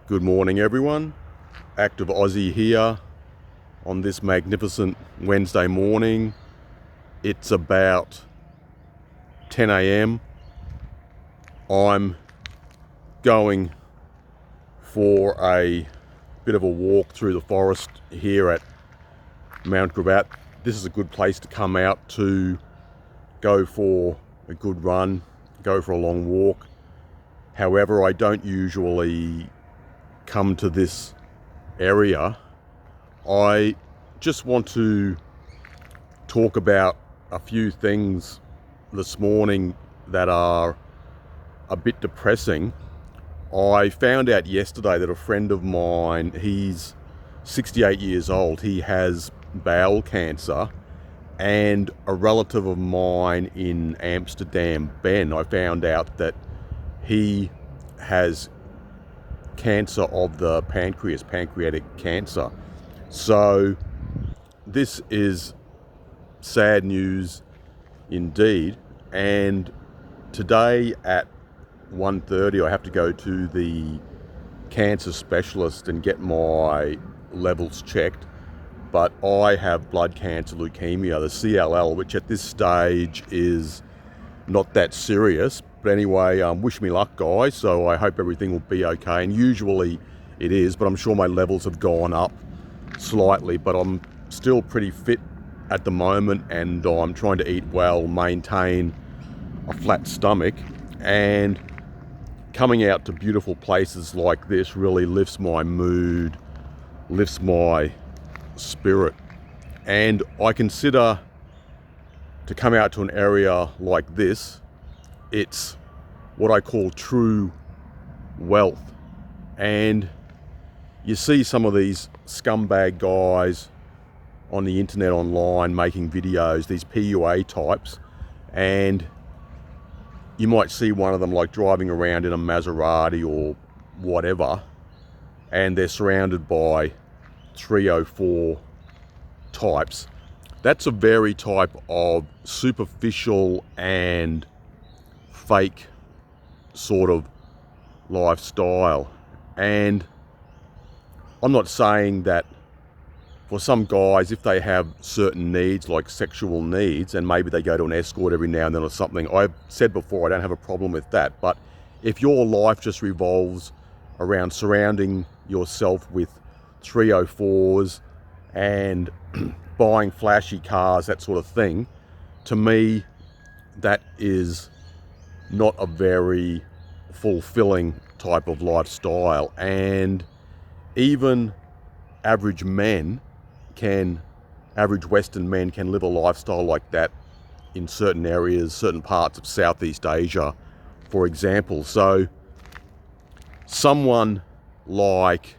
Good morning, everyone. Active Aussie here on this magnificent Wednesday morning. It's about 10 a.m. I'm going for a bit of a walk through the forest here at Mount Gravatt. This is a good place to come out to go for a good run, go for a long walk. However, I don't usually come to this area. I just want to talk about a few things this morning that are a bit depressing. I found out yesterday that a friend of mine, he's 68 years old, he has bowel cancer, and a relative of mine in Amsterdam, Ben, I found out that he has cancer of the pancreas, pancreatic cancer. So this is sad news indeed. And today at 1:30 I have to go to the cancer specialist and get my levels checked. But I have blood cancer leukemia, the CLL, which at this stage is not that serious. But anyway, wish me luck, guys. So I hope everything will be okay. And usually it is, but I'm sure my levels have gone up slightly. But I'm still pretty fit at the moment, and I'm trying to eat well, maintain a flat stomach. And coming out to beautiful places like this really lifts my mood, lifts my spirit. And I consider to come out to an area like this, it's what I call true wealth. And you see some of these scumbag guys on the internet online making videos, these PUA types, and you might see one of them like driving around in a Maserati or whatever, and they're surrounded by 304 types. That's a very type of superficial and fake sort of lifestyle. And I'm not saying that for some guys, if they have certain needs like sexual needs and maybe they go to an escort every now and then or something, I've said before I don't have a problem with that. But if your life just revolves around surrounding yourself with 304s and buying flashy cars, that sort of thing, to me that is not a very fulfilling type of lifestyle. And even average Western men can live a lifestyle like that in certain areas, certain parts of Southeast Asia, for example. So someone like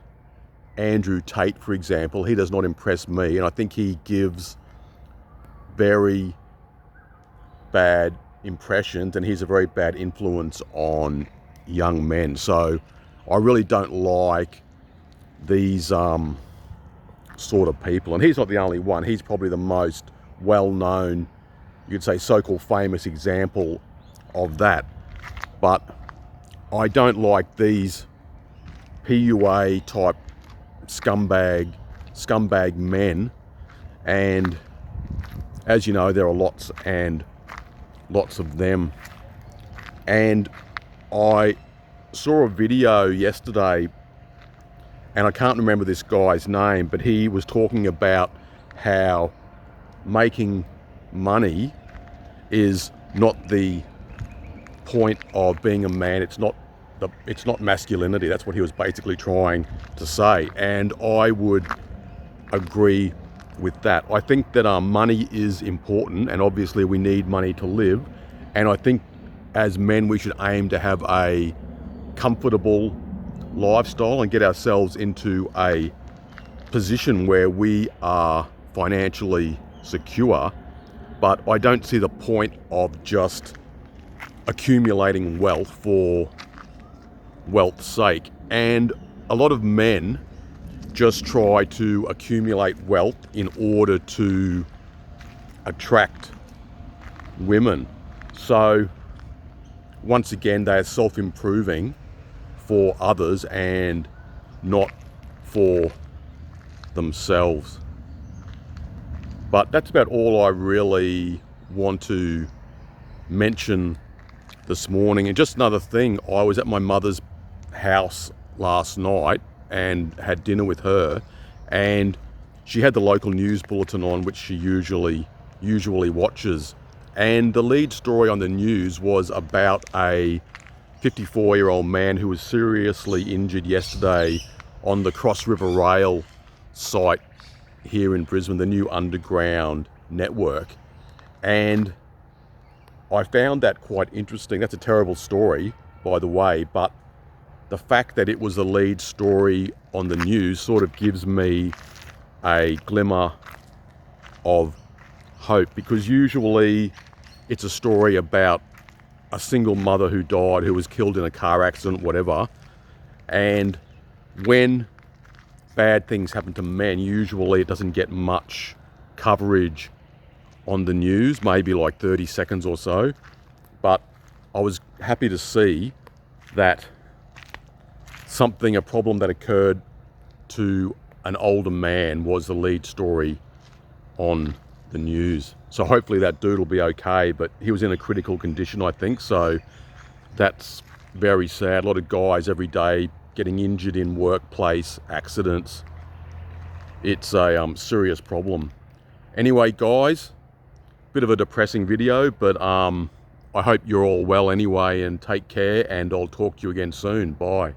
Andrew Tate, for example, he does not impress me, and I think he gives very bad impressions, and he's a very bad influence on young men. So I really don't like these sort of people. And he's not the only one. He's probably the most well-known, you could say so-called famous example of that. But I don't like these PUA type scumbag men. And as you know, there are lots and lots of them. And I saw a video yesterday, and I can't remember this guy's name, but he was talking about how making money is not the point of being a man. It's not masculinity. That's what he was basically trying to say. And I would agree with that. I think that money is important, and obviously we need money to live. And I think as men we should aim to have a comfortable lifestyle and get ourselves into a position where we are financially secure. But I don't see the point of just accumulating wealth for wealth's sake. And a lot of men just try to accumulate wealth in order to attract women. So once again, they are self-improving for others and not for themselves. But that's about all I really want to mention this morning. And just another thing, I was at my mother's house last night and had dinner with her, and she had the local news bulletin on, which she usually watches, and the lead story on the news was about a 54-year-old man who was seriously injured yesterday on the Cross River Rail site here in Brisbane, the new underground network. And I found that quite interesting. That's a terrible story, by the way, but the fact that it was the lead story on the news sort of gives me a glimmer of hope, because usually it's a story about a single mother who died, who was killed in a car accident, whatever. And when bad things happen to men, usually it doesn't get much coverage on the news, maybe like 30 seconds or so. But I was happy to see that a problem that occurred to an older man was the lead story on the news. So hopefully that dude will be okay, but he was in a critical condition, I think, so that's very sad. A lot of guys every day getting injured in workplace accidents. It's a serious problem. Anyway, guys, bit of a depressing video, but I hope you're all well anyway, and take care, and I'll talk to you again soon. Bye.